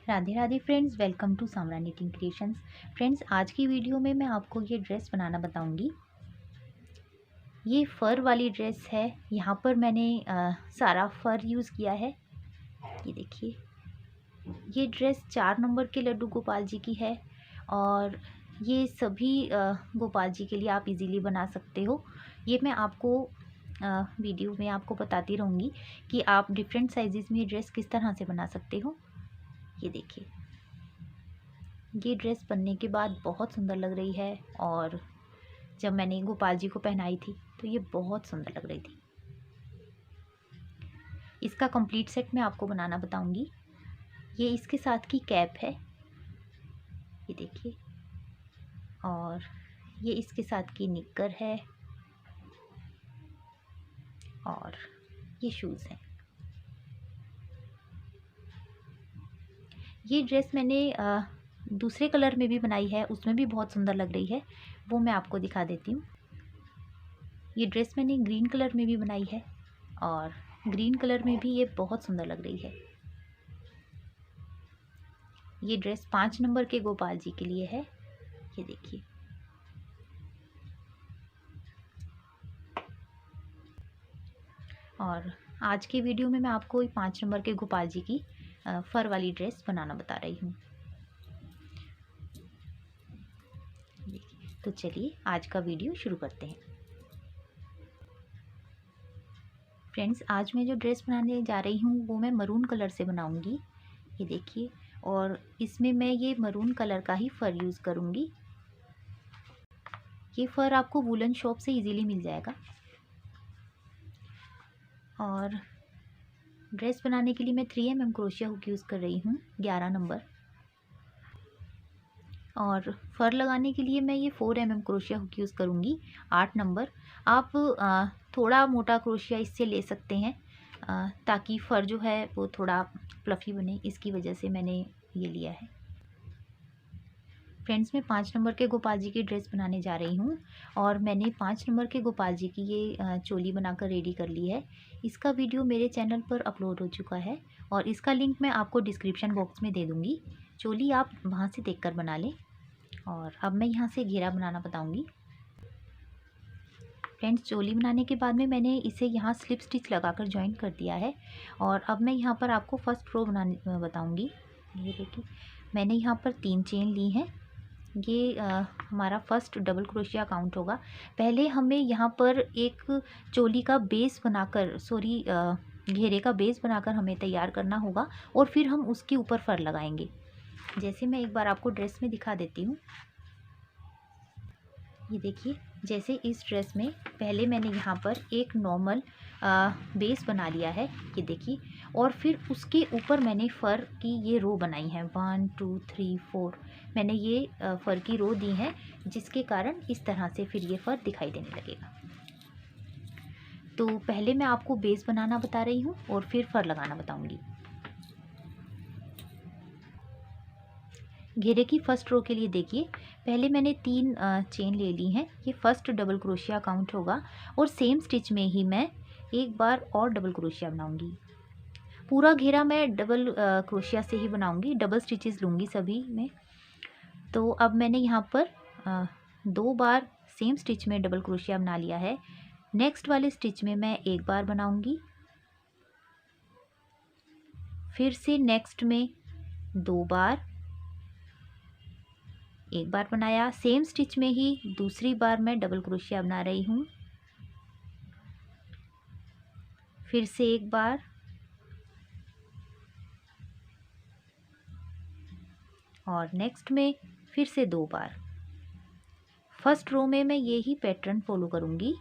Radhe Radhe friends, welcome to Samra knitting creations. Friends, आज की video में मैं आपको ये ड्रेस बनाना बताऊंगी। ये फ़र वाली ड्रेस है। यहाँ पर मैंने सारा फ़र यूज़ किया है। ये देखिए, ये ड्रेस 4 नंबर के लड्डू गोपाल जी की है और ये सभी गोपाल जी के लिए आप इजीली बना सकते हो। ये मैं आपको वीडियो में आपको बताती रहूँगी कि आप डिफरेंट साइज़ में ये ड्रेस किस तरह से बना सकते हो। ये देखिए, ये ड्रेस बनने के बाद बहुत सुंदर लग रही है और जब मैंने गोपाल जी को पहनाई थी तो ये बहुत सुंदर लग रही थी। इसका कंप्लीट सेट मैं आपको बनाना बताऊंगी। ये इसके साथ की कैप है, ये देखिए, और ये इसके साथ की निक्कर है और ये शूज़ हैं। ये ड्रेस मैंने दूसरे कलर में भी बनाई है, उसमें भी बहुत सुंदर लग रही है, वो मैं आपको दिखा देती हूँ। ये ड्रेस मैंने ग्रीन कलर में भी बनाई है और ग्रीन कलर में भी ये बहुत सुंदर लग रही है। ये ड्रेस 5 नंबर के गोपाल जी के लिए है, ये देखिए। और आज की वीडियो में मैं आपको 5 नंबर के गोपाल जी की फ़र वाली ड्रेस बनाना बता रही हूँ। देखिए, तो चलिए आज का वीडियो शुरू करते हैं। फ्रेंड्स, आज मैं जो ड्रेस बनाने जा रही हूँ वो मैं मरून कलर से बनाऊँगी, ये देखिए। और इसमें मैं ये मरून कलर का ही फ़र यूज़ करूँगी। ये फ़र आपको वूलन शॉप से इजीली मिल जाएगा। और ड्रेस बनाने के लिए मैं 3 mm क्रोशिया हुक यूज़ कर रही हूँ, 11 नंबर। और फ़र लगाने के लिए मैं ये 4 mm क्रोशिया हुक यूज़ करूँगी, 8 नंबर। आप थोड़ा मोटा क्रोशिया इससे ले सकते हैं ताकि फ़र जो है वो थोड़ा फ्लफ़ी बने, इसकी वजह से मैंने ये लिया है। फ्रेंड्स, मैं 5 नंबर के गोपाल जी की ड्रेस बनाने जा रही हूँ और मैंने 5 नंबर के गोपाल जी की ये चोली बनाकर रेडी कर ली है। इसका वीडियो मेरे चैनल पर अपलोड हो चुका है और इसका लिंक मैं आपको डिस्क्रिप्शन बॉक्स में दे दूँगी। चोली आप वहाँ से देखकर बना लें। और अब मैं यहाँ से घेरा बनाना बताऊँगी। फ्रेंड्स, चोली बनाने के बाद में मैंने इसे यहाँ स्लिप स्टिच लगाकर जॉइन कर दिया है और अब मैं यहाँ पर आपको फर्स्ट रो बनाने बताऊँगी। ये देखिए, मैंने यहाँ पर 3 चेन ली हैं। ये हमारा फर्स्ट डबल क्रोशिया काउंट होगा। पहले हमें यहाँ पर एक चोली का बेस बनाकर घेरे का बेस बनाकर हमें तैयार करना होगा और फिर हम उसके ऊपर फ़र लगाएंगे। जैसे मैं एक बार आपको ड्रेस में दिखा देती हूँ। ये देखिए, जैसे इस ड्रेस में पहले मैंने यहाँ पर एक नॉर्मल बेस बना लिया है, ये देखिए। और फिर उसके ऊपर मैंने फ़र की ये रो बनाई है, 1 2 3 4। मैंने ये फ़र की रो दी है जिसके कारण इस तरह से फिर ये फ़र दिखाई देने लगेगा। तो पहले मैं आपको बेस बनाना बता रही हूँ और फिर फ़र लगाना बताऊँगी। घेरे की फर्स्ट रो के लिए देखिए, पहले मैंने 3 चेन ले ली हैं। ये फर्स्ट डबल क्रोशिया काउंट होगा और सेम स्टिच में ही मैं एक बार और डबल क्रोशिया बनाऊंगी। पूरा घेरा मैं डबल क्रोशिया से ही बनाऊंगी, डबल स्टिचेस लूँगी सभी में। तो अब मैंने यहाँ पर 2 बार सेम स्टिच में डबल क्रोशिया बना लिया है। नेक्स्ट वाले स्टिच में मैं एक बार बनाऊंगी, फिर से नेक्स्ट में 2 बार, एक बार बनाया। सेम स्टिच में ही दूसरी बार मैं डबल क्रोशिया बना रही हूँ, फिर से एक बार और नेक्स्ट में फिर से 2 बार। फर्स्ट रो में मैं यही पैटर्न फॉलो करूँगी।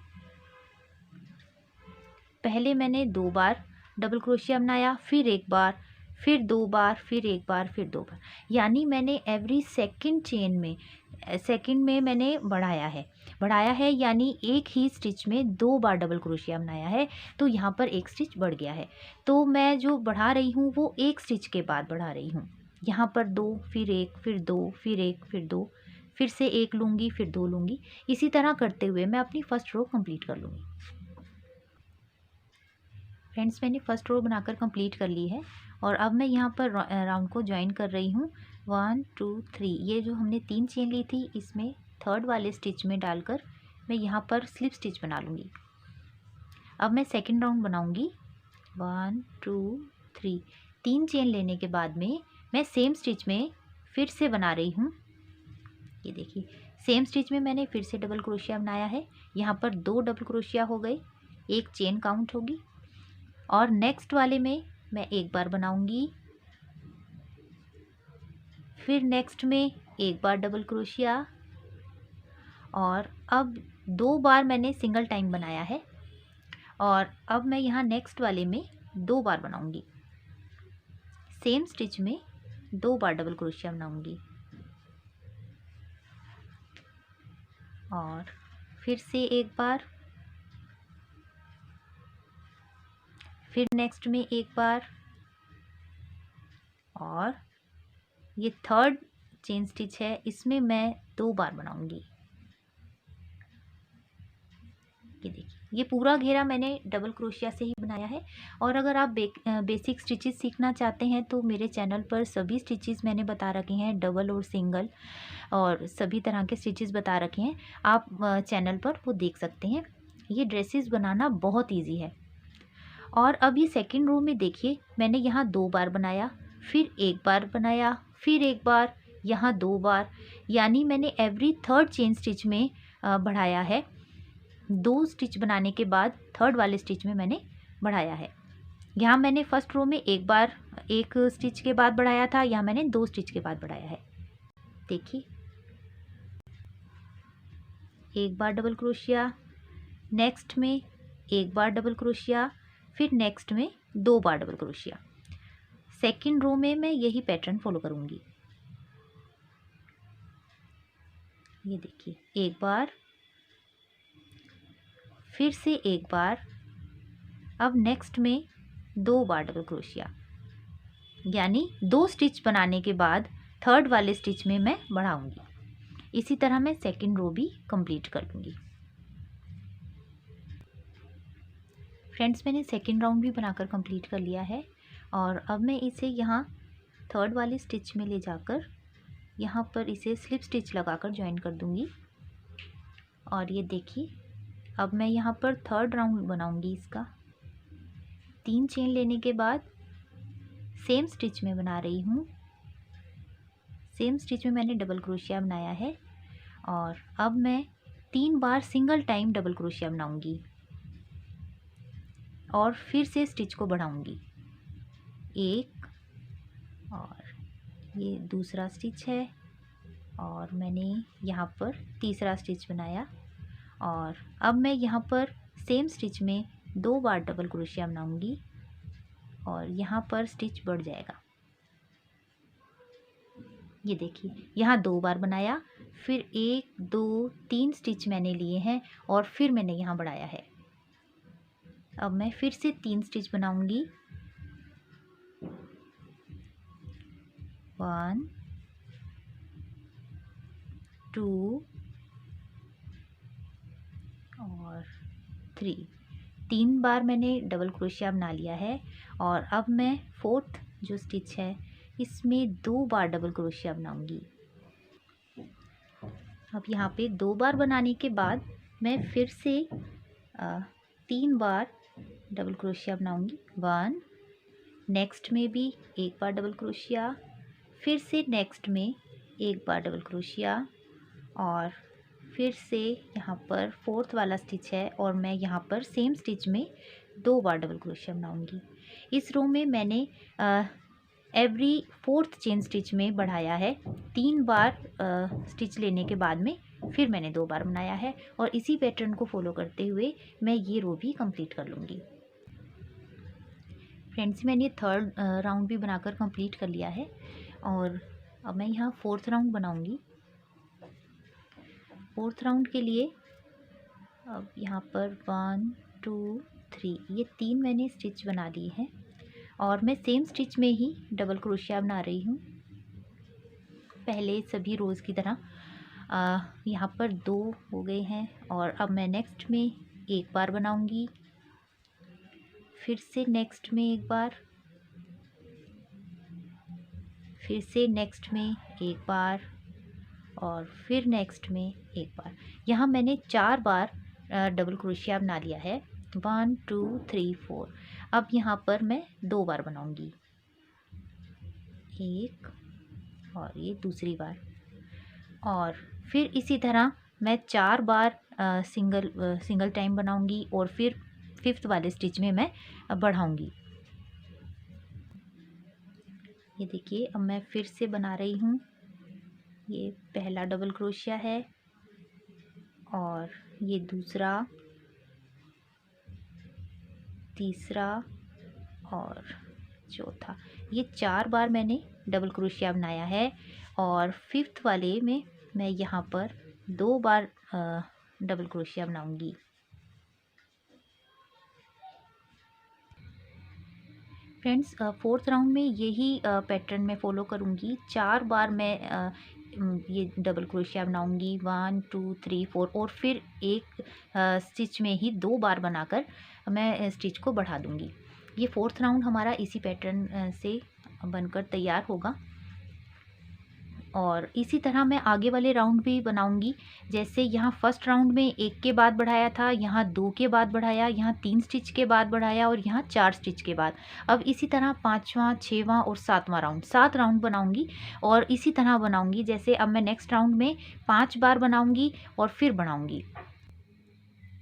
पहले मैंने 2 बार डबल क्रोशिया बनाया, फिर एक बार, फिर 2 बार, फिर एक बार, फिर 2 बार। यानी मैंने एवरी सेकंड में मैंने बढ़ाया है यानी एक ही स्टिच में 2 बार डबल क्रोशिया बनाया है, तो यहाँ पर एक स्टिच बढ़ गया है। तो मैं जो बढ़ा रही हूँ वो एक स्टिच के बाद बढ़ा रही हूँ। यहाँ पर 2, फिर 1, फिर 2, फिर 1, फिर 2, फिर से 1 लूँगी, फिर 2 लूँगी। इसी तरह करते हुए मैं अपनी फर्स्ट रो कंप्लीट कर लूँगी। फ्रेंड्स, मैंने फर्स्ट रो बनाकर कंप्लीट कर ली है और अब मैं यहाँ पर राउंड को ज्वाइन कर रही हूँ 1 2 3। ये जो हमने 3 चेन ली थी इसमें थर्ड वाले स्टिच में डालकर मैं यहाँ पर स्लिप स्टिच बना लूँगी। अब मैं सेकंड राउंड बनाऊँगी 1 2 3। 3 चेन लेने के बाद में मैं सेम स्टिच में फिर से बना रही हूँ। ये देखिए सेम स्टिच में मैंने फिर से डबल क्रोशिया बनाया है। यहाँ पर 2 डबल क्रोशिया हो गए, एक चेन काउंट होगी और नेक्स्ट वाले में मैं एक बार बनाऊंगी, फिर नेक्स्ट में एक बार डबल क्रोशिया और अब 2 बार मैंने सिंगल टाइम बनाया है और अब मैं यहाँ नेक्स्ट वाले में 2 बार बनाऊंगी। सेम स्टिच में 2 बार डबल क्रोशिया बनाऊंगी और फिर से एक बार, फिर नेक्स्ट में एक बार और ये थर्ड चेन स्टिच है इसमें मैं 2 बार बनाऊंगी। ये देखिए ये पूरा घेरा मैंने डबल क्रोशिया से ही बनाया है। और अगर आप बेसिक स्टिचेस सीखना चाहते हैं तो मेरे चैनल पर सभी स्टिचेस मैंने बता रखे हैं, डबल और सिंगल और सभी तरह के स्टिचेस बता रखे हैं, आप चैनल पर वो देख सकते हैं। ये ड्रेसेस बनाना बहुत ईजी है। और अब ये सेकेंड रो में देखिए मैंने यहाँ 2 बार बनाया, फिर एक बार बनाया, फिर एक बार, यहाँ 2 बार, यानी मैंने एवरी थर्ड चेन स्टिच में बढ़ाया है। 2 स्टिच बनाने के बाद थर्ड वाले स्टिच में मैंने बढ़ाया है। यहाँ मैंने फर्स्ट रो में एक बार एक स्टिच के बाद बढ़ाया था, यहाँ मैंने 2 स्टिच के बाद बढ़ाया है। देखिए एक बार डबल क्रोशिया, नेक्स्ट में एक बार डबल क्रोशिया, फिर नेक्स्ट में 2 बार डबल क्रोशिया। सेकेंड रो में मैं यही पैटर्न फॉलो करूँगी। ये देखिए एक बार, फिर से एक बार, अब नेक्स्ट में 2 बार डबल क्रोशिया, यानी 2 स्टिच बनाने के बाद थर्ड वाले स्टिच में मैं बढ़ाऊंगी। इसी तरह मैं सेकेंड रो भी कंप्लीट कर लूँगी। फ्रेंड्स मैंने सेकेंड राउंड भी बनाकर कंप्लीट कर लिया है और अब मैं इसे यहाँ थर्ड वाले स्टिच में ले जाकर यहाँ पर इसे स्लिप स्टिच लगाकर ज्वाइन कर दूँगी। और ये देखिए अब मैं यहाँ पर थर्ड राउंड बनाऊँगी इसका। 3 चेन लेने के बाद सेम स्टिच में बना रही हूँ। सेम स्टिच में मैंने डबल क्रोशिया बनाया है और अब मैं 3 बार सिंगल टाइम डबल क्रोशिया बनाऊँगी और फिर से स्टिच को बढ़ाऊँगी। एक और ये दूसरा स्टिच है और मैंने यहाँ पर तीसरा स्टिच बनाया और अब मैं यहाँ पर सेम स्टिच में 2 बार डबल क्रोशिया बनाऊँगी और यहाँ पर स्टिच बढ़ जाएगा। ये देखिए यहाँ 2 बार बनाया, फिर 1 2 3 स्टिच मैंने लिए हैं और फिर मैंने यहाँ बढ़ाया है। अब मैं फिर से 3 स्टिच बनाऊँगी। 1 2 और 3। 3 बार मैंने डबल क्रोशिया बना लिया है और अब मैं फोर्थ जो स्टिच है इसमें 2 बार डबल क्रोशिया बनाऊंगी। अब यहाँ पे 2 बार बनाने के बाद मैं फिर से 3 बार डबल क्रोशिया बनाऊंगी। 1, नेक्स्ट में भी एक बार डबल क्रोशिया, फिर से नेक्स्ट में एक बार डबल क्रोशिया और फिर से यहाँ पर फोर्थ वाला स्टिच है और मैं यहाँ पर सेम स्टिच में 2 बार डबल क्रोशिया बनाऊंगी। इस रो में मैंने एवरी फोर्थ चेन स्टिच में बढ़ाया है। 3 बार स्टिच लेने के बाद में फिर मैंने 2 बार बनाया है और इसी पैटर्न को फॉलो करते हुए मैं ये रो भी कंप्लीट कर लूँगी। फ्रेंड्स मैंने थर्ड राउंड भी बनाकर कंप्लीट कर लिया है और अब मैं यहाँ फोर्थ राउंड बनाऊँगी। फोर्थ राउंड के लिए अब यहाँ पर 1 2 3 ये 3 मैंने स्टिच बना लिए हैं और मैं सेम स्टिच में ही डबल क्रोशिया बना रही हूँ पहले सभी रोज़ की तरह। यहाँ पर 2 हो गए हैं और अब मैं नेक्स्ट में एक बार बनाऊँगी, फिर से नेक्स्ट में एक बार फिर से नेक्स्ट में एक बार और फिर नेक्स्ट में एक बार। यहाँ मैंने 4 बार डबल क्रोशिया बना लिया है, 1 2 3 4। अब यहाँ पर मैं 2 बार बनाऊंगी, एक और ये दूसरी बार, और फिर इसी तरह मैं 4 बार सिंगल टाइम बनाऊंगी और फिर 5th वाले स्टिच में मैं बढ़ाऊंगी। ये देखिए अब मैं फिर से बना रही हूँ। ये पहला डबल क्रोशिया है और ये दूसरा, तीसरा और चौथा। ये 4 बार मैंने डबल क्रोशिया बनाया है और 5th वाले में मैं यहाँ पर 2 बार डबल क्रोशिया बनाऊंगी। फ्रेंड्स 4th राउंड में यही पैटर्न मैं फॉलो करूँगी। 4 बार मैं ये डबल क्रोशिया बनाऊँगी, 1 2 3 4, और फिर एक स्टिच में ही 2 बार बनाकर मैं स्टिच को बढ़ा दूँगी। ये 4th राउंड हमारा इसी पैटर्न से बनकर तैयार होगा और इसी तरह मैं आगे वाले राउंड भी बनाऊंगी। जैसे यहाँ फर्स्ट राउंड में 1 के बाद बढ़ाया था, यहाँ 2 के बाद बढ़ाया, यहाँ 3 स्टिच के बाद बढ़ाया और यहाँ 4 स्टिच के बाद। अब इसी तरह 5वां, 6वां और 7वां राउंड, 7 राउंड बनाऊंगी और इसी तरह बनाऊंगी। जैसे अब मैं नेक्स्ट राउंड में 5 बार बनाऊंगी और फिर बढ़ाऊंगी,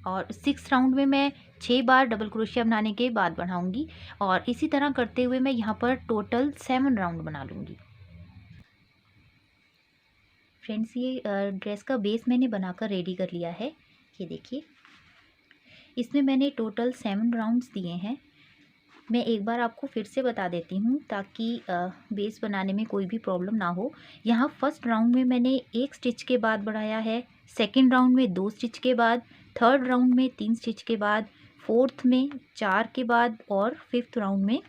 और 6th राउंड में मैं 6 बार डबल क्रोशिया बनाने के बाद बढ़ाऊंगी, और इसी तरह करते हुए मैं यहाँ पर टोटल 7 राउंड बना लूँगी। फ्रेंड्स ये ड्रेस का बेस मैंने बनाकर रेडी कर लिया है। ये देखिए इसमें मैंने टोटल 7 राउंड्स दिए हैं। मैं एक बार आपको फिर से बता देती हूँ ताकि बेस बनाने में कोई भी प्रॉब्लम ना हो। यहाँ फर्स्ट राउंड में मैंने 1 स्टिच के बाद बढ़ाया है, सेकंड राउंड में 2 स्टिच के बाद, थर्ड राउंड में 3 स्टिच के बाद, फोर्थ में 4 के बाद और 5th राउंड में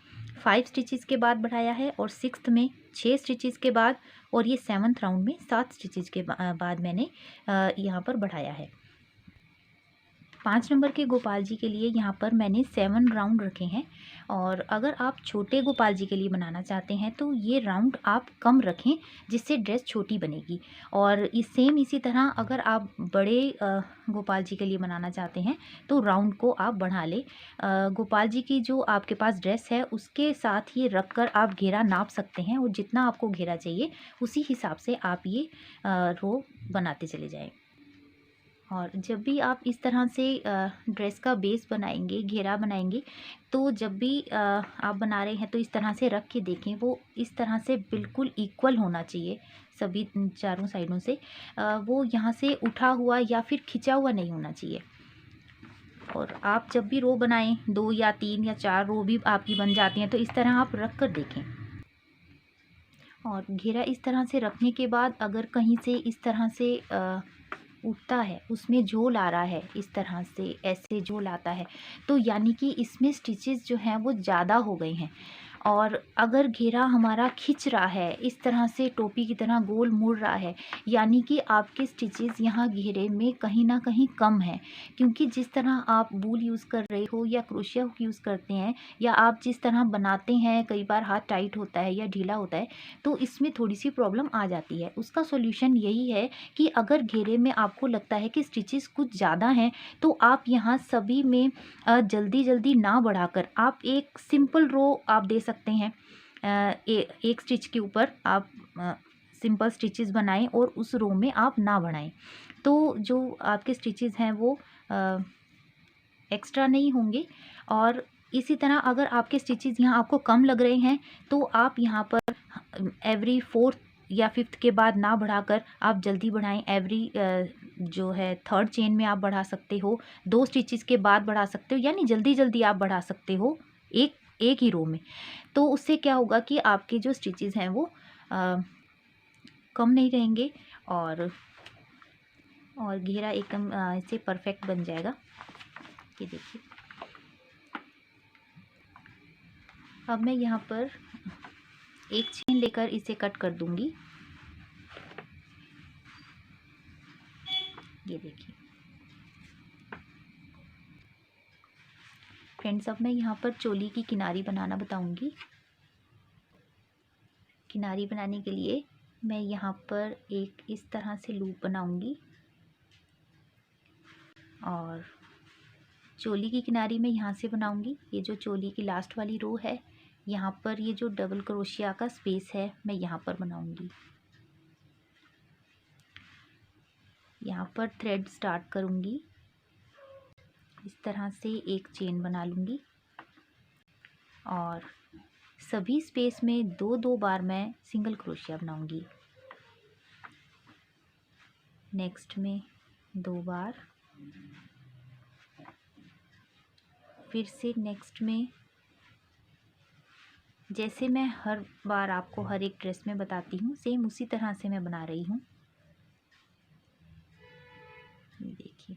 5 स्टिचेस के बाद बढ़ाया है, और 6th में 6 स्टिचेस के बाद, और ये 7th राउंड में 7 स्टिचेस के बाद मैंने यहाँ पर बढ़ाया है। 5 नंबर के गोपाल जी के लिए यहाँ पर मैंने 7 राउंड रखे हैं, और अगर आप छोटे गोपाल जी के लिए बनाना चाहते हैं तो ये राउंड आप कम रखें जिससे ड्रेस छोटी बनेगी। और इसी तरह अगर आप बड़े गोपाल जी के लिए बनाना चाहते हैं तो राउंड को आप बढ़ा लें। गोपाल जी की जो आपके पास ड्रेस है उसके साथ ये रख कर आप घेरा नाप सकते हैं, और जितना आपको घेरा चाहिए उसी हिसाब से आप ये रो बनाते चले जाएँ। और जब भी आप इस तरह से ड्रेस का बेस बनाएंगे, घेरा बनाएंगे, तो जब भी आप बना रहे हैं तो इस तरह से रख के देखें, वो इस तरह से बिल्कुल इक्वल होना चाहिए सभी चारों साइडों से। वो यहाँ से उठा हुआ या फिर खिंचा हुआ नहीं होना चाहिए। और आप जब भी रो बनाएं, 2 या 3 या 4 रो भी आपकी बन जाती हैं, तो इस तरह आप रख कर देखें। और घेरा इस तरह से रखने के बाद अगर कहीं से इस तरह से उठता है, उसमें झोल आ रहा है, इस तरह से ऐसे झोल आता है, तो यानी कि इसमें स्टिचेस जो हैं वो ज़्यादा हो गए हैं। और अगर घेरा हमारा खिंच रहा है, इस तरह से टोपी की तरह गोल मुड़ रहा है, यानी कि आपके स्टिचेस यहाँ घेरे में कहीं ना कहीं कम है। क्योंकि जिस तरह आप वूल यूज़ कर रहे हो या क्रोशिया यूज़ करते हैं, या आप जिस तरह बनाते हैं, कई बार हाथ टाइट होता है या ढीला होता है, तो इसमें थोड़ी सी प्रॉब्लम आ जाती है। उसका सॉल्यूशन यही है कि अगर घेरे में आपको लगता है कि स्टिचेस कुछ ज़्यादा हैं, तो आप यहाँ सभी में जल्दी जल्दी ना बढ़ाकर आप एक सिंपल रो आप दे सकते हैं। एक स्टिच के ऊपर आप सिंपल स्टिचेस बनाएं और उस रो में आप ना बढ़ाएं, तो जो आपके स्टिचेस हैं वो एक्स्ट्रा नहीं होंगे। और इसी तरह अगर आपके स्टिचेस यहाँ आपको कम लग रहे हैं, तो आप यहाँ पर एवरी 4th या 5th के बाद ना बढ़ाकर आप जल्दी बढ़ाएं। एवरी जो है 3rd चेन में आप बढ़ा सकते हो, 2 स्टिचेस के बाद बढ़ा सकते हो, यानी जल्दी जल्दी आप बढ़ा सकते हो एक ही रो में। तो उससे क्या होगा कि आपके जो स्टिचेस हैं वो कम नहीं रहेंगे, और घेरा एकदम इससे परफेक्ट बन जाएगा। ये देखिए अब मैं यहाँ पर एक चेन लेकर इसे कट कर दूंगी। ये देखिए फ्रेंड्स, अब मैं यहाँ पर चोली की किनारी बनाना बताऊंगी किनारी बनाने के लिए मैं यहाँ पर एक इस तरह से लूप बनाऊंगी और चोली की किनारी में यहाँ से बनाऊंगी। ये जो चोली की लास्ट वाली रो है, यहाँ पर ये जो डबल क्रोशिया का स्पेस है मैं यहाँ पर बनाऊंगी। यहाँ पर थ्रेड स्टार्ट करूंगी, इस तरह से एक चेन बना लूँगी और सभी स्पेस में दो दो बार मैं सिंगल क्रोशिया बनाऊंगी। नेक्स्ट में 2 बार, फिर से नेक्स्ट में, जैसे मैं हर बार आपको हर एक ड्रेस में बताती हूँ सेम उसी तरह से मैं बना रही हूँ। ये देखिए,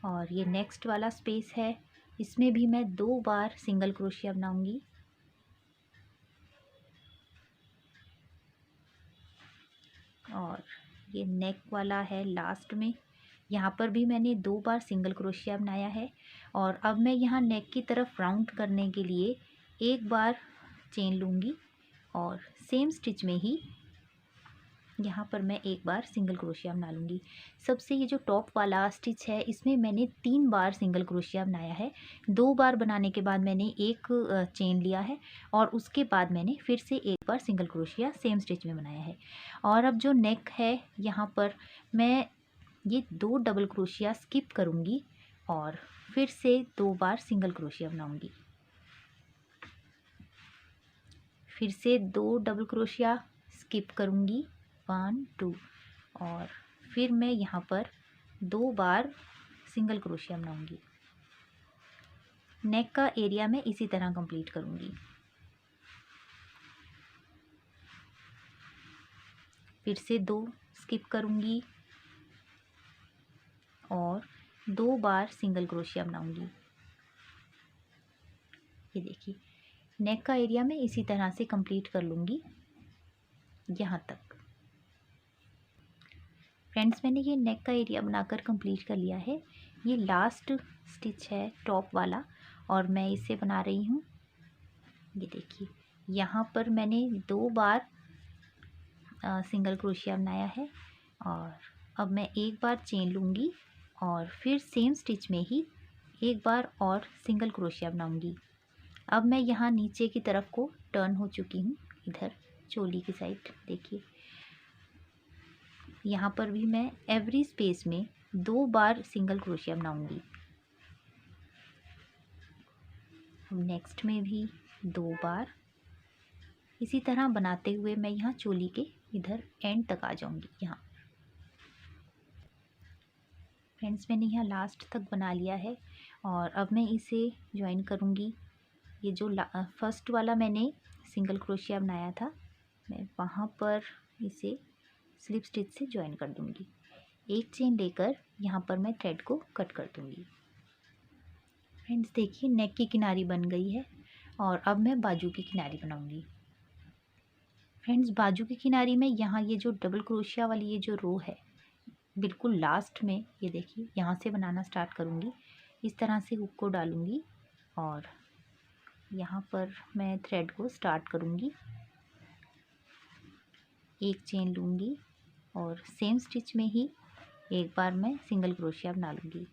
और ये नेक्स्ट वाला स्पेस है, इसमें भी मैं 2 बार सिंगल क्रोशिया बनाऊंगी। और ये नेक वाला है लास्ट में, यहाँ पर भी मैंने 2 बार सिंगल क्रोशिया बनाया है। और अब मैं यहाँ नेक की तरफ राउंड करने के लिए एक बार चेन लूँगी और सेम स्टिच में ही यहाँ पर मैं एक बार सिंगल क्रोशिया बना लूँगी। सबसे ये जो टॉप वाला स्टिच है इसमें मैंने 3 बार सिंगल क्रोशिया बनाया है। 2 बार बनाने के बाद मैंने एक चेन लिया है और उसके बाद मैंने फिर से एक बार सिंगल क्रोशिया सेम स्टिच में बनाया है। और अब जो नेक है यहाँ पर मैं ये 2 डबल क्रोशिया स्किप करूँगी और फिर से 2 बार सिंगल क्रोशिया बनाऊँगी। फिर से 2 डबल क्रोशिया स्किप करूँगी, 1 2, और फिर मैं यहाँ पर 2 बार सिंगल क्रोशिया बनाऊंगी। नेक का एरिया मैं इसी तरह कंप्लीट करूंगी। फिर से 2 स्किप करूंगी और 2 बार सिंगल क्रोशिया बनाऊंगी। ये देखिए, नेक का एरिया मैं इसी तरह से कंप्लीट कर लूँगी यहाँ तक। फ्रेंड्स, मैंने ये नेक का एरिया बनाकर कंप्लीट कर लिया है। ये लास्ट स्टिच है टॉप वाला और मैं इसे बना रही हूँ। ये देखिए, यहाँ पर मैंने 2 बार सिंगल क्रोशिया बनाया है और अब मैं एक बार चेन लूँगी और फिर सेम स्टिच में ही एक बार और सिंगल क्रोशिया बनाऊँगी। अब मैं यहाँ नीचे की तरफ को टर्न हो चुकी हूँ, इधर चोली की साइड देखिए। यहाँ पर भी मैं एवरी स्पेस में 2 बार सिंगल क्रोशिया बनाऊंगी। नेक्स्ट में भी 2 बार, इसी तरह बनाते हुए मैं यहाँ चोली के इधर एंड तक आ जाऊंगी। यहाँ फ्रेंड्स, मैंने यहाँ लास्ट तक बना लिया है और अब मैं इसे ज्वाइन करूँगी। ये जो फर्स्ट वाला मैंने सिंगल क्रोशिया बनाया था, मैं वहाँ पर इसे स्लिप स्टिच से ज्वाइन कर दूँगी। एक चेन लेकर यहाँ पर मैं थ्रेड को कट कर दूँगी। फ्रेंड्स देखिए, नेक की किनारी बन गई है और अब मैं बाजू की किनारी बनाऊँगी। फ्रेंड्स, बाजू की किनारी में यहाँ ये जो डबल क्रोशिया वाली ये जो रो है बिल्कुल लास्ट में, ये देखिए यहाँ से बनाना स्टार्ट करूँगी। इस तरह से हुक को डालूँगी और यहाँ पर मैं थ्रेड को स्टार्ट करूँगी। एक चेन लूँगी और सेम स्टिच में ही एक बार मैं सिंगल क्रोशिया बना लूँगी।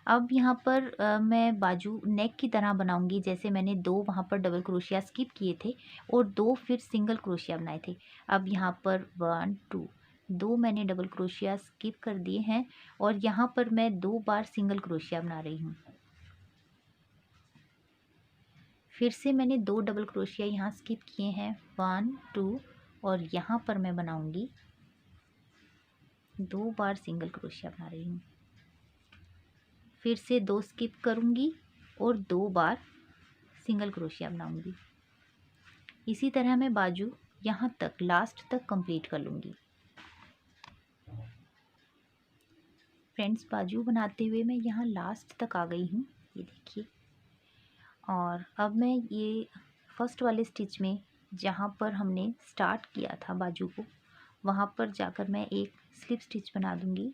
अब यहाँ पर मैं बाजू नेक की तरह बनाऊँगी, जैसे मैंने 2 वहाँ पर डबल क्रोशिया स्किप किए थे और 2 फिर सिंगल क्रोशिया बनाए थे। अब यहाँ पर 1 2, 2 मैंने डबल क्रोशिया स्किप कर दिए हैं और यहाँ पर मैं 2 बार सिंगल क्रोशिया बना रही हूँ। फिर से मैंने 2 डबल क्रोशिया यहाँ स्किप किए हैं, 1 2, और यहाँ पर मैं बनाऊँगी 2 बार सिंगल क्रोशिया बना रही हूँ। फिर से 2 स्किप करूँगी और 2 बार सिंगल क्रोशिया बनाऊँगी। इसी तरह मैं बाजू यहाँ तक लास्ट तक कंप्लीट कर लूँगी। फ्रेंड्स, बाजू बनाते हुए मैं यहाँ लास्ट तक आ गई हूँ, ये देखिए। और अब मैं ये फर्स्ट वाले स्टिच में जहाँ पर हमने स्टार्ट किया था बाजू को, वहाँ पर जाकर मैं एक स्लिप स्टिच बना दूँगी।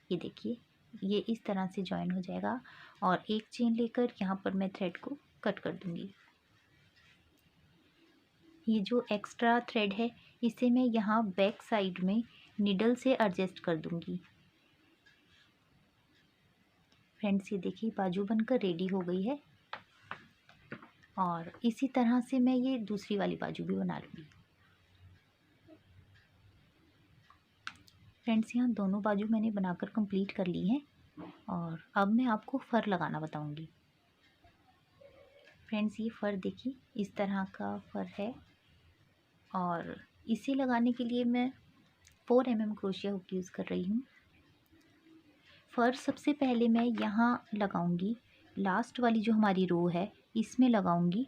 ये देखिए, ये इस तरह से जॉइन हो जाएगा और एक चेन लेकर यहाँ पर मैं थ्रेड को कट कर दूँगी। ये जो एक्स्ट्रा थ्रेड है इसे मैं यहाँ बैक साइड में निडल से एडजस्ट कर दूँगी। फ्रेंड्स ये देखिए बाजू बनकर रेडी हो गई है और इसी तरह से मैं ये दूसरी वाली बाजू भी बना लूँगी। फ्रेंड्स यहाँ दोनों बाजू मैंने बनाकर कंप्लीट कर ली हैं और अब मैं आपको फ़र लगाना बताऊँगी। फ्रेंड्स ये फ़र देखिए इस तरह का फ़र है और इसे लगाने के लिए मैं 4 mm क्रोशिया हुक यूज़ कर रही हूँ। फ़र सबसे पहले मैं यहाँ लगाऊंगी, लास्ट वाली जो हमारी रो है इसमें लगाऊंगी।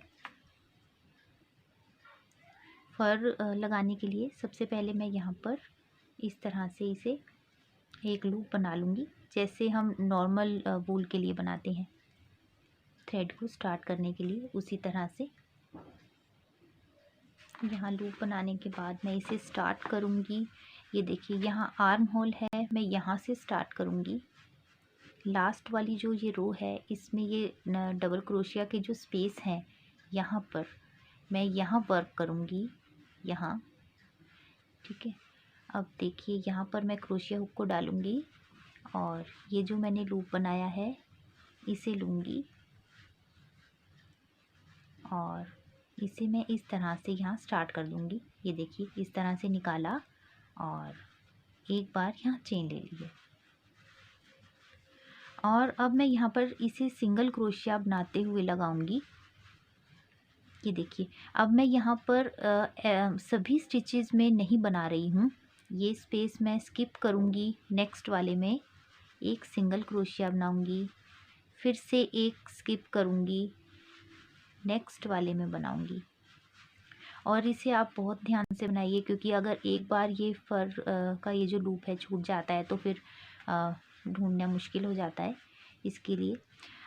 फ़र लगाने के लिए सबसे पहले मैं यहाँ पर इस तरह से इसे एक लूप बना लूँगी, जैसे हम नॉर्मल वूल के लिए बनाते हैं थ्रेड को स्टार्ट करने के लिए, उसी तरह से यहाँ लूप बनाने के बाद मैं इसे स्टार्ट करूँगी। ये देखिए यहाँ आर्म होल है, मैं यहाँ से स्टार्ट करूँगी। लास्ट वाली जो ये रो है इसमें ये डबल क्रोशिया के जो स्पेस हैं यहाँ पर मैं यहाँ वर्क करूँगी, यहाँ ठीक है। अब देखिए यहाँ पर मैं क्रोशिया हुक को डालूँगी और ये जो मैंने लूप बनाया है इसे लूँगी और इसे मैं इस तरह से यहाँ स्टार्ट कर दूँगी। ये देखिए इस तरह से निकाला और एक बार यहाँ चेन ले लिए और अब मैं यहाँ पर इसे सिंगल क्रोशिया बनाते हुए लगाऊंगी। ये देखिए अब मैं यहाँ पर सभी स्टिचेस में नहीं बना रही हूँ, ये स्पेस मैं स्किप करूँगी। नेक्स्ट वाले में एक सिंगल क्रोशिया बनाऊँगी, फिर से एक स्किप करूँगी, नेक्स्ट वाले में बनाऊँगी और इसे आप बहुत ध्यान से बनाइए क्योंकि अगर एक बार ये फ़र का ये जो लूप है छूट जाता है तो फिर ढूंढना मुश्किल हो जाता है। इसके लिए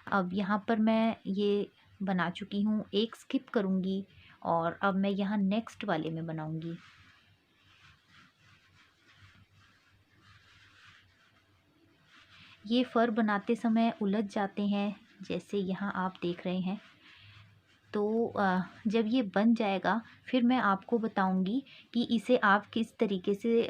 अब यहाँ पर मैं ये बना चुकी हूँ, एक स्किप करूँगी और अब मैं यहाँ नेक्स्ट वाले में बनाऊँगी। ये फ़र बनाते समय उलझ जाते हैं, जैसे यहाँ आप देख रहे हैं। तो जब ये बन जाएगा फिर मैं आपको बताऊँगी कि इसे आप किस तरीके से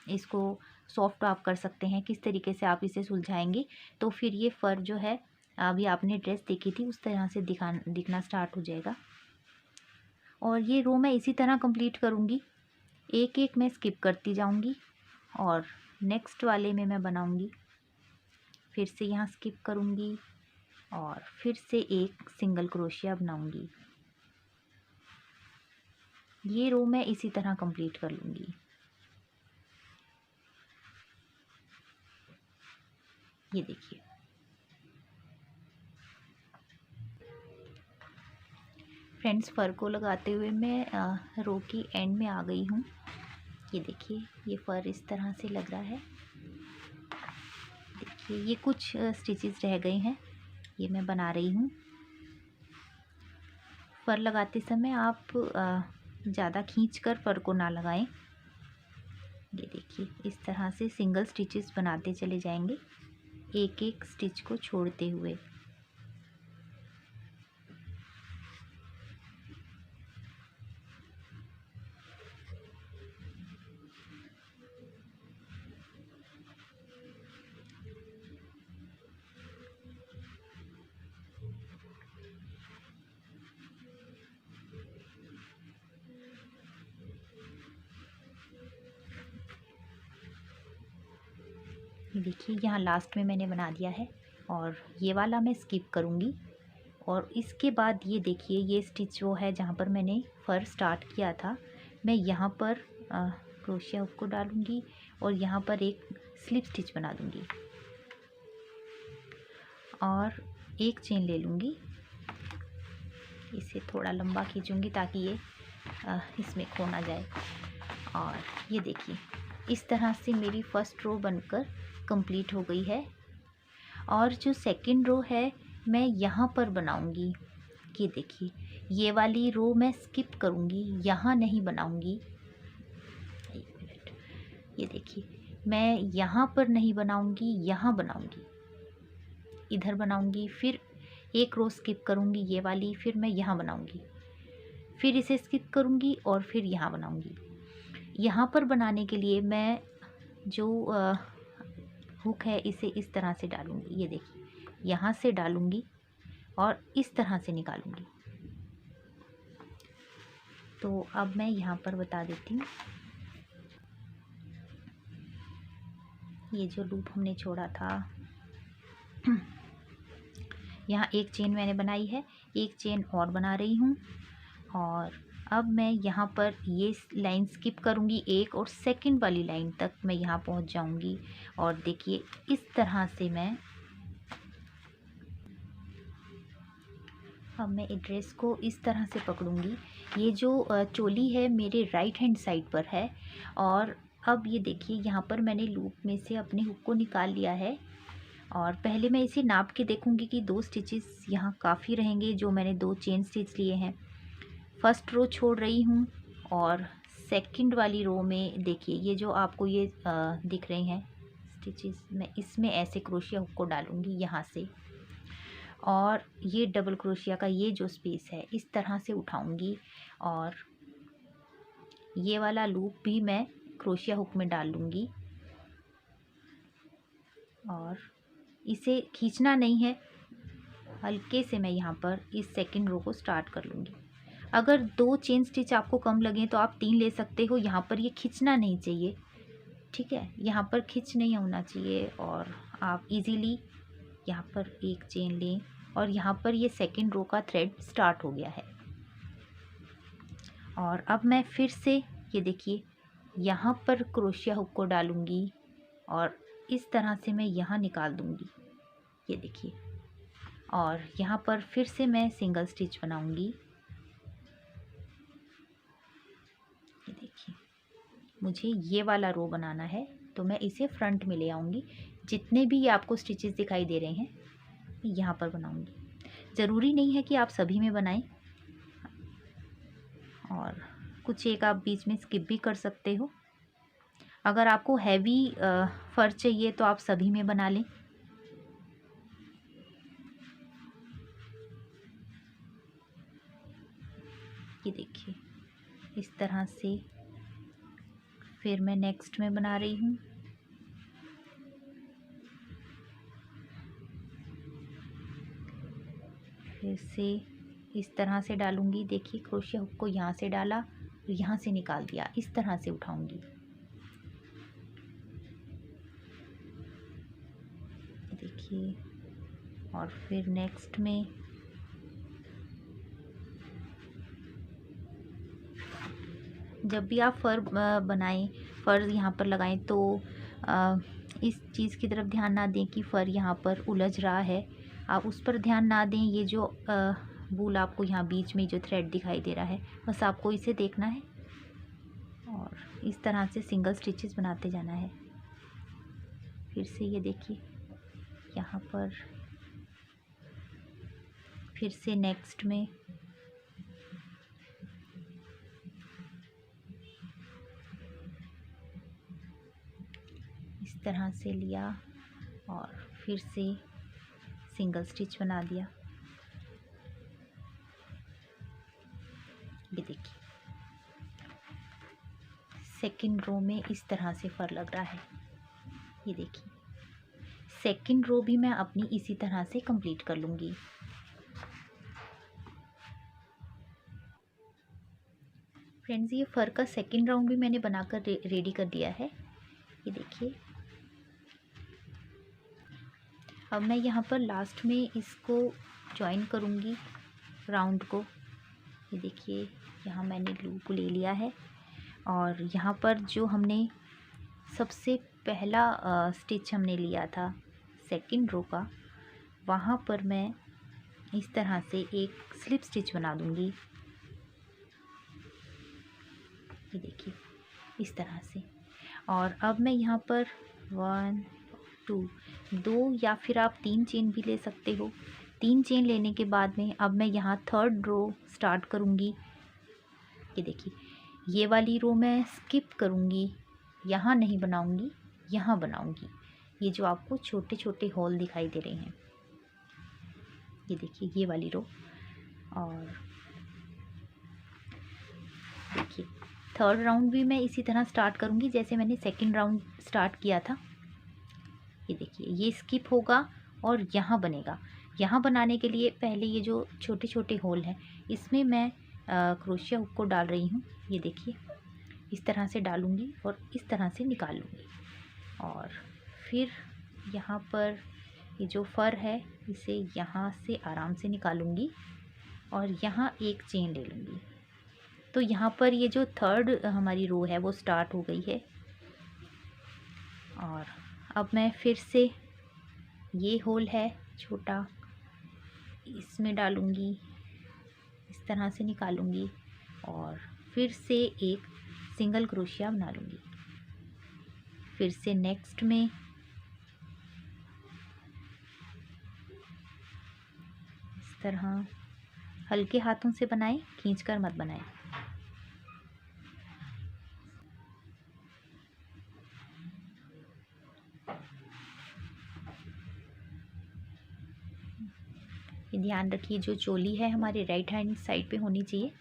इसको सॉफ्ट आप कर सकते हैं, किस तरीके से आप इसे सुलझाएंगे तो फिर ये फ़र जो है अभी आपने ड्रेस देखी थी उस तरह से दिखना स्टार्ट हो जाएगा। और ये रो मैं इसी तरह कंप्लीट करूँगी, एक एक मैं स्किप करती जाऊँगी और नेक्स्ट वाले में मैं बनाऊँगी, फिर से यहाँ स्किप करूँगी और फिर से एक सिंगल क्रोशिया बनाऊँगी। ये रो मैं इसी तरह कंप्लीट कर लूँगी। ये देखिए फ्रेंड्स फ़र को लगाते हुए मैं रो की एंड में आ गई हूँ। ये देखिए ये फ़र इस तरह से लग रहा है। देखिए ये कुछ स्टिचेस रह गए हैं, ये मैं बना रही हूँ। फ़र लगाते समय आप ज़्यादा खींचकर फ़र को ना लगाएं। ये देखिए इस तरह से सिंगल स्टिचेस बनाते चले जाएंगे, एक एक स्टिच को छोड़ते हुए। देखिए यहाँ लास्ट में मैंने बना दिया है और ये वाला मैं स्किप करूँगी और इसके बाद ये देखिए ये स्टिच वो है जहाँ पर मैंने फ़र स्टार्ट किया था, मैं यहाँ पर क्रोशिया हुक को डालूँगी और यहाँ पर एक स्लिप स्टिच बना दूँगी और एक चेन ले लूँगी। इसे थोड़ा लंबा खींचूँगी ताकि ये इसमें खो ना जाए और ये देखिए इस तरह से मेरी फ़र्स्ट रो बनकर कंप्लीट हो गई है। और जो सेकंड रो है मैं यहाँ पर बनाऊँगी। ये देखिए ये वाली रो मैं स्किप करूँगी, यहाँ नहीं बनाऊँगी। एक मिनट, ये देखिए मैं यहाँ पर नहीं बनाऊँगी, यहाँ बनाऊँगी, इधर बनाऊँगी, फिर एक रो स्किप करूँगी ये वाली, फिर मैं यहाँ बनाऊँगी। फिर इसे स्किप करूँगी और फिर यहाँ बनाऊँगी। यहाँ पर बनाने के लिए मैं जो हुक है इसे इस तरह से डालूँगी, ये देखिए यहाँ से डालूँगी और इस तरह से निकालूँगी। तो अब मैं यहाँ पर बता देती हूँ, ये जो लूप हमने छोड़ा था यहाँ एक चेन मैंने बनाई है, एक चेन और बना रही हूँ और अब मैं यहाँ पर ये लाइन स्किप करूँगी एक, और सेकंड वाली लाइन तक मैं यहाँ पहुँच जाऊँगी। और देखिए इस तरह से मैं अब मैं ड्रेस को इस तरह से पकड़ूँगी। ये जो चोली है मेरे राइट हैंड साइड पर है और अब ये देखिए यहाँ पर मैंने लूप में से अपने हुक को निकाल लिया है और पहले मैं इसे नाप के देखूँगी कि 2 स्टिचेस यहाँ काफ़ी रहेंगे, जो मैंने 2 चेन स्टिच लिए हैं। फर्स्ट रो छोड़ रही हूँ और सेकंड वाली रो में देखिए ये जो आपको ये दिख रहे हैं स्टिचेस, मैं इसमें ऐसे क्रोशिया हुक को डालूँगी यहाँ से और ये डबल क्रोशिया का ये जो स्पेस है इस तरह से उठाऊँगी और ये वाला लूप भी मैं क्रोशिया हुक में डाल लूँगी और इसे खींचना नहीं है, हल्के से मैं यहाँ पर इस सेकंड रो को स्टार्ट कर लूँगी। अगर 2 चेन स्टिच आपको कम लगें तो आप 3 ले सकते हो। यहाँ पर ये खींचना नहीं चाहिए, ठीक है, यहाँ पर खींच नहीं होना चाहिए और आप इजीली यहाँ पर एक चेन लें और यहाँ पर ये सेकंड रो का थ्रेड स्टार्ट हो गया है। और अब मैं फिर से ये देखिए यहाँ पर क्रोशिया हुक को डालूँगी और इस तरह से मैं यहाँ निकाल दूँगी, ये देखिए, और यहाँ पर फिर से मैं सिंगल स्टिच बनाऊँगी। ये देखिए मुझे ये वाला रो बनाना है तो मैं इसे फ्रंट में ले आऊँगी। जितने भी आपको स्टिचेस दिखाई दे रहे हैं यहाँ पर बनाऊँगी। ज़रूरी नहीं है कि आप सभी में बनाएं और कुछ एक आप बीच में स्किप भी कर सकते हो। अगर आपको हैवी फर चाहिए तो आप सभी में बना लें। ये देखिए इस तरह से फिर मैं नेक्स्ट में बना रही हूँ। फिर से इस तरह से डालूँगी, देखिए क्रोशिया हुक को यहाँ से डाला और यहाँ से निकाल दिया, इस तरह से उठाऊँगी। देखिए और फिर नेक्स्ट में जब भी आप फर बनाएं, फर यहाँ पर लगाएं तो इस चीज़ की तरफ ध्यान ना दें कि फ़र यहाँ पर उलझ रहा है, आप उस पर ध्यान ना दें। ये जो वूल आपको यहाँ बीच में जो थ्रेड दिखाई दे रहा है बस आपको इसे देखना है और इस तरह से सिंगल स्टिचेस बनाते जाना है। फिर से ये देखिए यहाँ पर फिर से नेक्स्ट में इस तरह से लिया और फिर से सिंगल स्टिच बना दिया। ये देखिए सेकंड रो में इस तरह से फर लग रहा है। ये देखिए सेकंड रो भी मैं अपनी इसी तरह से कंप्लीट कर लूँगी। फ्रेंड्स ये फ़र का सेकंड राउंड भी मैंने बनाकर रेडी कर दिया है। ये देखिए अब मैं यहाँ पर लास्ट में इसको जॉइन करूँगी राउंड को। ये देखिए यहाँ मैंने लूप ले लिया है और यहाँ पर जो हमने सबसे पहला स्टिच हमने लिया था सेकंड रो का, वहाँ पर मैं इस तरह से एक स्लिप स्टिच बना दूँगी। ये देखिए इस तरह से, और अब मैं यहाँ पर 1 2 या फिर आप 3 चेन भी ले सकते हो। 3 चेन लेने के बाद में अब मैं यहाँ थर्ड रो स्टार्ट करूँगी। ये देखिए ये वाली रो मैं स्किप करूँगी, यहाँ नहीं बनाऊँगी, यहाँ बनाऊँगी। ये जो आपको छोटे छोटे होल दिखाई दे रहे हैं, ये देखिए ये वाली रो, और थर्ड राउंड भी मैं इसी तरह स्टार्ट करूँगी जैसे मैंने सेकंड राउंड स्टार्ट किया था। ये देखिए ये स्किप होगा और यहाँ बनेगा। यहाँ बनाने के लिए पहले ये जो छोटे छोटे होल हैं इसमें मैं क्रोशिया हुक को डाल रही हूँ। ये देखिए इस तरह से डालूँगी और इस तरह से निकाल लूँगी और फिर यहाँ पर ये जो फर है इसे यहाँ से आराम से निकालूँगी और यहाँ एक चेन ले लूँगी। तो यहाँ पर ये जो थर्ड हमारी रो है वो स्टार्ट हो गई है और अब मैं फिर से ये होल है छोटा इसमें डालूँगी, इस तरह से निकालूँगी और फिर से एक सिंगल क्रोशिया बना लूँगी। फिर से नेक्स्ट में इस तरह हल्के हाथों से बनाएं, खींचकर मत बनाएं। ये ध्यान रखिए जो चोली है हमारे राइट हैंड साइड पे होनी चाहिए,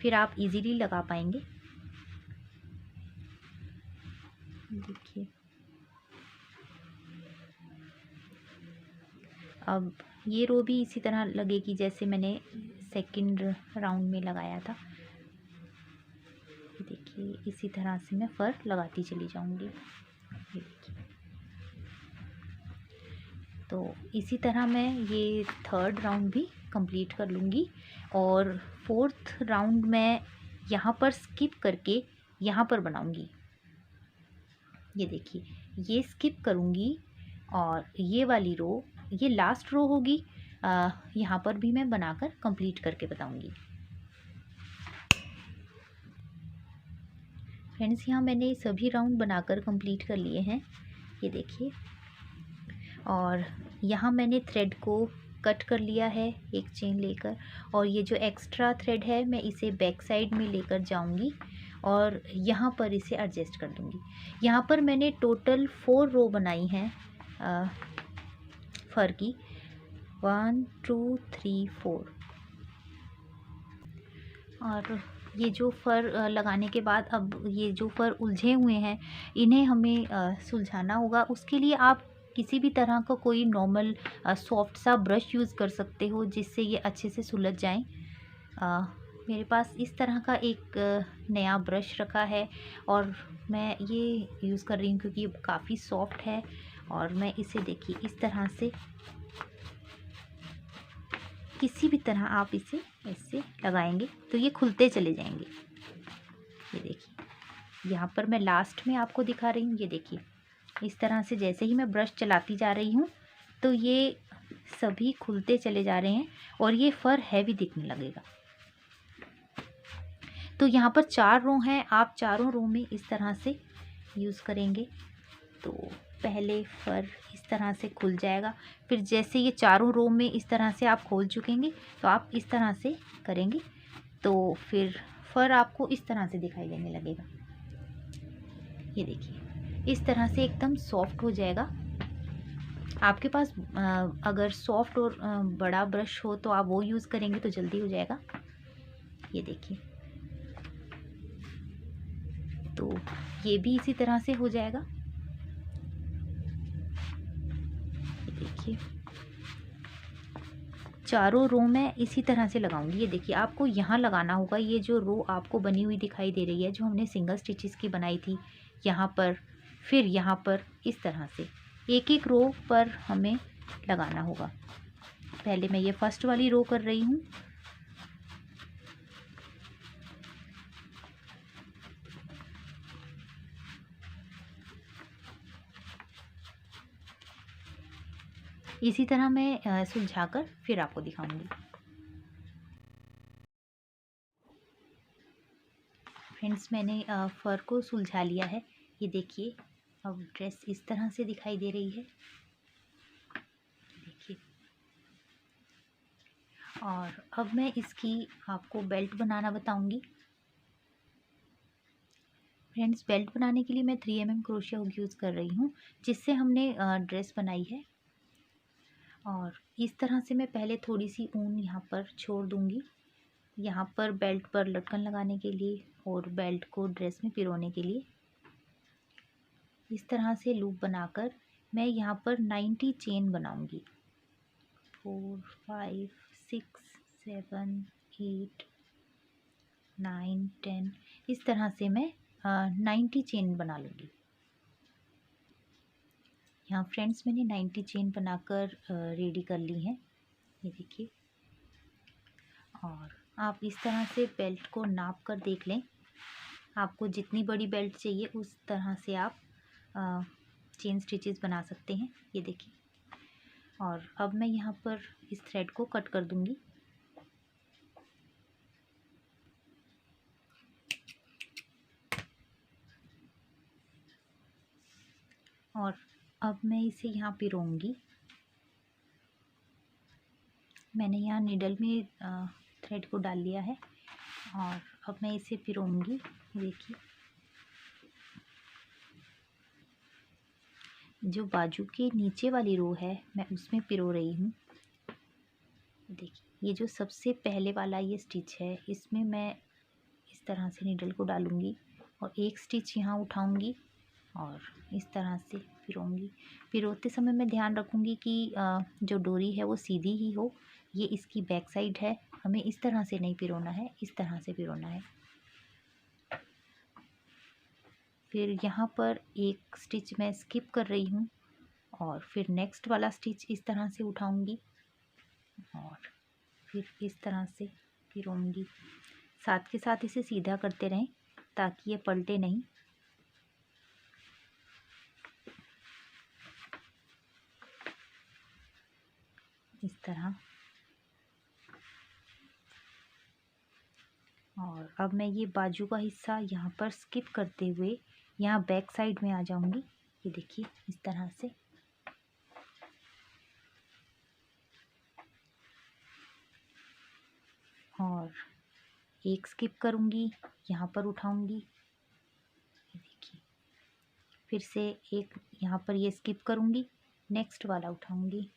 फिर आप इजीली लगा पाएंगे। देखिए अब ये रो भी इसी तरह लगेगी जैसे मैंने सेकंड राउंड में लगाया था। देखिए इसी तरह से मैं फर लगाती चली जाऊंगी। ये देखिए तो इसी तरह मैं ये थर्ड राउंड भी कंप्लीट कर लूँगी और फोर्थ राउंड मैं यहाँ पर स्किप करके यहाँ पर बनाऊँगी। ये देखिए ये स्किप करूँगी और ये वाली रो ये लास्ट रो होगी, यहाँ पर भी मैं बनाकर कंप्लीट करके बताऊँगी। फ्रेंड्स यहाँ मैंने सभी राउंड बनाकर कंप्लीट कर लिए हैं। ये देखिए और यहाँ मैंने थ्रेड को कट कर लिया है एक चेन लेकर और ये जो एक्स्ट्रा थ्रेड है मैं इसे बैक साइड में लेकर जाऊंगी और यहाँ पर इसे एडजस्ट कर दूंगी। यहाँ पर मैंने टोटल 4 रो बनाई हैं फर की, 1 2 3 4 और ये जो फर लगाने के बाद अब ये जो फर उलझे हुए हैं इन्हें हमें सुलझाना होगा। उसके लिए आप किसी भी तरह का कोई नॉर्मल सॉफ्ट सा ब्रश यूज़ कर सकते हो जिससे ये अच्छे से सुलझ जाएं। मेरे पास इस तरह का एक नया ब्रश रखा है और मैं ये यूज़ कर रही हूँ क्योंकि ये काफ़ी सॉफ्ट है और मैं इसे देखिए इस तरह से किसी भी तरह आप इसे ऐसे लगाएंगे तो ये खुलते चले जाएंगे। ये देखिए यहाँ पर मैं लास्ट में आपको दिखा रही हूँ। ये देखिए इस तरह से जैसे ही मैं ब्रश चलाती जा रही हूँ तो ये सभी खुलते चले जा रहे हैं और ये फर हैवी दिखने लगेगा। तो यहाँ पर 4 रो हैं, आप चारों रो में इस तरह से यूज़ करेंगे तो पहले फर इस तरह से खुल जाएगा। फिर जैसे ये चारों रो में इस तरह से आप खोल चुकेंगे तो आप इस तरह से करेंगे तो फिर फर आपको इस तरह से दिखाई देने लगेगा। ये देखिए इस तरह से एकदम सॉफ्ट हो जाएगा। आपके पास अगर सॉफ्ट और बड़ा ब्रश हो तो आप वो यूज़ करेंगे तो जल्दी हो जाएगा। ये देखिए तो ये भी इसी तरह से हो जाएगा। देखिए चारों रो में इसी तरह से लगाऊंगी। ये देखिए आपको यहाँ लगाना होगा, ये जो रो आपको बनी हुई दिखाई दे रही है जो हमने सिंगल स्टिचेस की बनाई थी, यहाँ पर फिर यहाँ पर इस तरह से एक एक रो पर हमें लगाना होगा। पहले मैं ये फर्स्ट वाली रो कर रही हूँ। इसी तरह मैं सुलझाकर फिर आपको दिखाऊंगी। फ्रेंड्स मैंने फर को सुलझा लिया है। ये देखिए अब ड्रेस इस तरह से दिखाई दे रही है। देखिए और अब मैं इसकी आपको बेल्ट बनाना बताऊंगी। फ्रेंड्स बेल्ट बनाने के लिए मैं 3 mm क्रोशिया हुक यूज़ कर रही हूँ जिससे हमने ड्रेस बनाई है। और इस तरह से मैं पहले थोड़ी सी ऊन यहाँ पर छोड़ दूँगी। यहाँ पर बेल्ट पर लटकन लगाने के लिए और बेल्ट को ड्रेस में पिरोने के लिए इस तरह से लूप बनाकर मैं यहाँ पर 90 चेन बनाऊंगी। 4 5 6 7 8 9 10 इस तरह से मैं 90 चेन बना लूँगी। यहाँ फ्रेंड्स मैंने 90 चेन बनाकर रेडी कर ली हैं, ये देखिए। और आप इस तरह से बेल्ट को नाप कर देख लें, आपको जितनी बड़ी बेल्ट चाहिए उस तरह से आप चेन स्टिचेस बना सकते हैं, ये देखिए। और अब मैं यहाँ पर इस थ्रेड को कट कर दूँगी। और अब मैं इसे यहाँ पिरोऊंगी। मैंने यहाँ निडल में थ्रेड को डाल लिया है और अब मैं इसे पिरोऊंगी, देखिए। जो बाजू के नीचे वाली रो है मैं उसमें पिरो रही हूँ, देखिए। ये जो सबसे पहले वाला ये स्टिच है, इसमें मैं इस तरह से नीडल को डालूँगी और एक स्टिच यहाँ उठाऊँगी और इस तरह से पिरोऊंगी। पिरोते समय मैं ध्यान रखूँगी कि जो डोरी है वो सीधी ही हो। ये इसकी बैक साइड है, हमें इस तरह से नहीं पिरोना है, इस तरह से पिरोना है। फिर यहाँ पर एक स्टिच मैं स्किप कर रही हूँ और फिर नेक्स्ट वाला स्टिच इस तरह से उठाऊँगी और फिर इस तरह से पिरोऊंगी। साथ के साथ इसे सीधा करते रहें ताकि ये पलटे नहीं। इस तरह। और अब मैं ये बाजू का हिस्सा यहाँ पर स्किप करते हुए यहाँ बैक साइड में आ जाऊँगी, ये देखिए, इस तरह से। और एक स्किप करूँगी, यहाँ पर उठाऊँगी, ये देखिए। फिर से एक यहाँ पर ये स्किप करूँगी, नेक्स्ट वाला उठाऊँगी।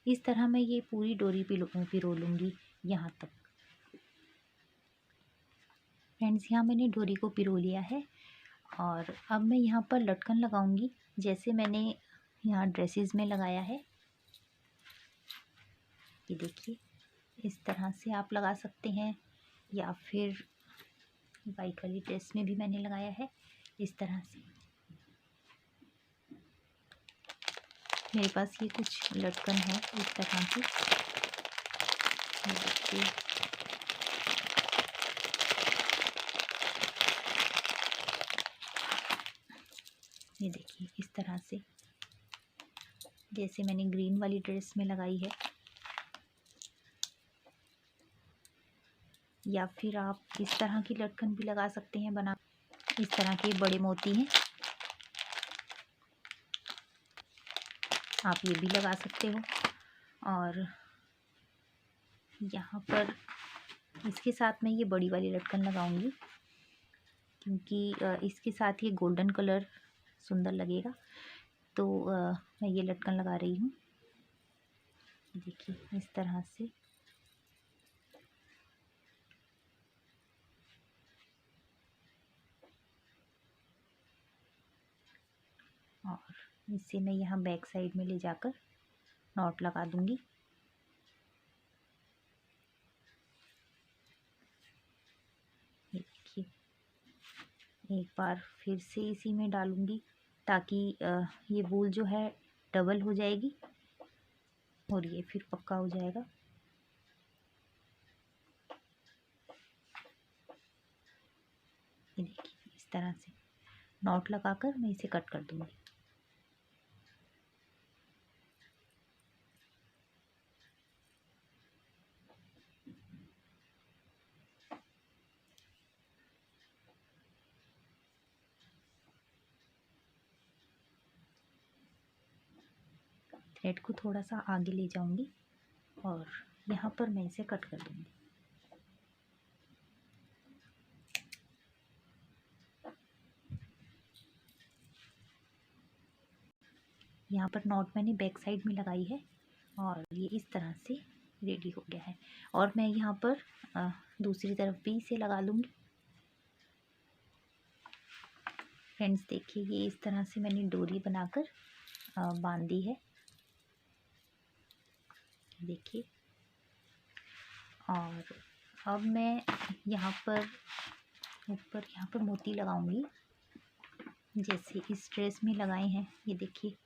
इस तरह मैं ये पूरी डोरी पिरो लूँगी यहाँ तक। फ्रेंड्स, यहाँ मैंने डोरी को पिरो लिया है और अब मैं यहाँ पर लटकन लगाऊंगी, जैसे मैंने यहाँ ड्रेसेस में लगाया है, ये देखिए। इस तरह से आप लगा सकते हैं या फिर वाइट वाली ड्रेस में भी मैंने लगाया है, इस तरह से। मेरे पास ये कुछ लटकन है इस तरह की, ये देखिए। ये देखिए इस तरह से, जैसे मैंने ग्रीन वाली ड्रेस में लगाई है। या फिर आप इस तरह की लटकन भी लगा सकते हैं बना। इस तरह के बड़े मोती हैं, आप ये भी लगा सकते हो। और यहाँ पर इसके साथ मैं ये बड़ी वाली लटकन लगाऊंगी क्योंकि इसके साथ ये गोल्डन कलर सुंदर लगेगा, तो मैं ये लटकन लगा रही हूँ, देखिए, इस तरह से। और इसे मैं यहाँ बैक साइड में ले जाकर नॉट लगा दूंगी। ये देखिए, एक बार फिर से इसी में डालूंगी ताकि ये वूल जो है डबल हो जाएगी और ये फिर पक्का हो जाएगा। ये देखिए इस तरह से नॉट लगाकर मैं इसे कट कर दूंगी। थ्रेड को थोड़ा सा आगे ले जाऊंगी और यहाँ पर मैं इसे कट कर दूंगी। यहाँ पर नॉट मैंने बैक साइड में लगाई है और ये इस तरह से रेडी हो गया है। और मैं यहाँ पर दूसरी तरफ भी इसे लगा लूँगी। फ्रेंड्स देखिए, ये इस तरह से मैंने डोरी बनाकर बांध दी है, देखिए। और अब मैं यहाँ पर ऊपर यहाँ पर मोती लगाऊंगी, जैसे इस ड्रेस में लगाए हैं, ये देखिए।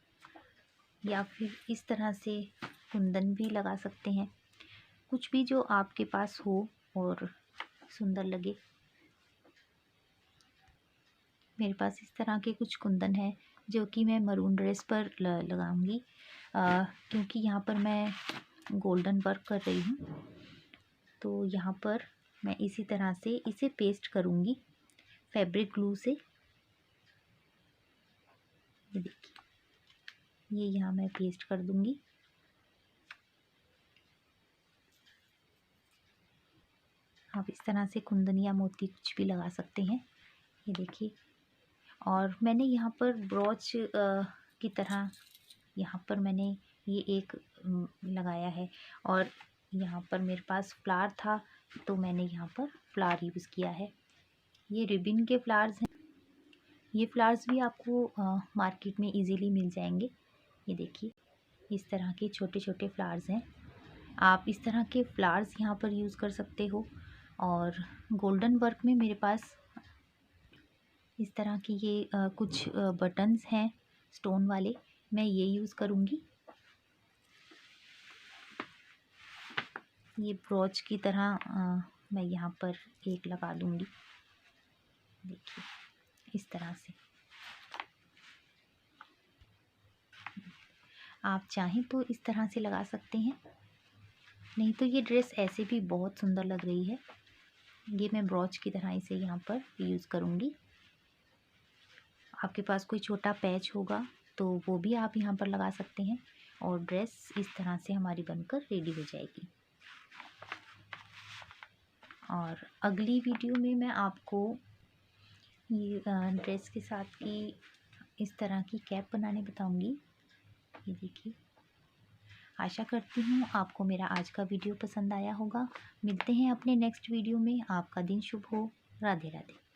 या फिर इस तरह से कुंदन भी लगा सकते हैं, कुछ भी जो आपके पास हो और सुंदर लगे। मेरे पास इस तरह के कुछ कुंदन है जो कि मैं मरून ड्रेस पर लगाऊंगी, क्योंकि यहाँ पर मैं गोल्डन वर्क कर रही हूँ। तो यहाँ पर मैं इसी तरह से इसे पेस्ट करूँगी फैब्रिक ग्लू से। ये देखिए, ये यहाँ मैं पेस्ट कर दूँगी। आप इस तरह से कुंदन या मोती कुछ भी लगा सकते हैं, ये देखिए। और मैंने यहाँ पर ब्रोच की तरह यहाँ पर मैंने ये एक लगाया है, और यहाँ पर मेरे पास फ्लावर था तो मैंने यहाँ पर फ्लावर यूज़ किया है। ये रिबन के फ्लावर्स हैं, ये फ्लावर्स भी आपको मार्केट में इजीली मिल जाएंगे। ये देखिए, इस तरह के छोटे छोटे फ्लावर्स हैं। आप इस तरह के फ्लावर्स यहाँ पर यूज़ कर सकते हो। और गोल्डन वर्क में मेरे पास इस तरह की ये कुछ बटन्स हैं स्टोन वाले, मैं ये यूज़ करूँगी। ये ब्रोच की तरह मैं यहाँ पर एक लगा दूँगी, देखिए इस तरह से। आप चाहें तो इस तरह से लगा सकते हैं, नहीं तो ये ड्रेस ऐसे भी बहुत सुंदर लग रही है। ये मैं ब्रोच की तरह इसे यहाँ पर यूज़ करूँगी। आपके पास कोई छोटा पैच होगा तो वो भी आप यहाँ पर लगा सकते हैं, और ड्रेस इस तरह से हमारी बनकर रेडी हो जाएगी। और अगली वीडियो में मैं आपको ये ड्रेस के साथ की इस तरह की कैप बनाने बताऊंगी। ये देखिए, आशा करती हूँ आपको मेरा आज का वीडियो पसंद आया होगा। मिलते हैं अपने नेक्स्ट वीडियो में। आपका दिन शुभ हो। राधे राधे।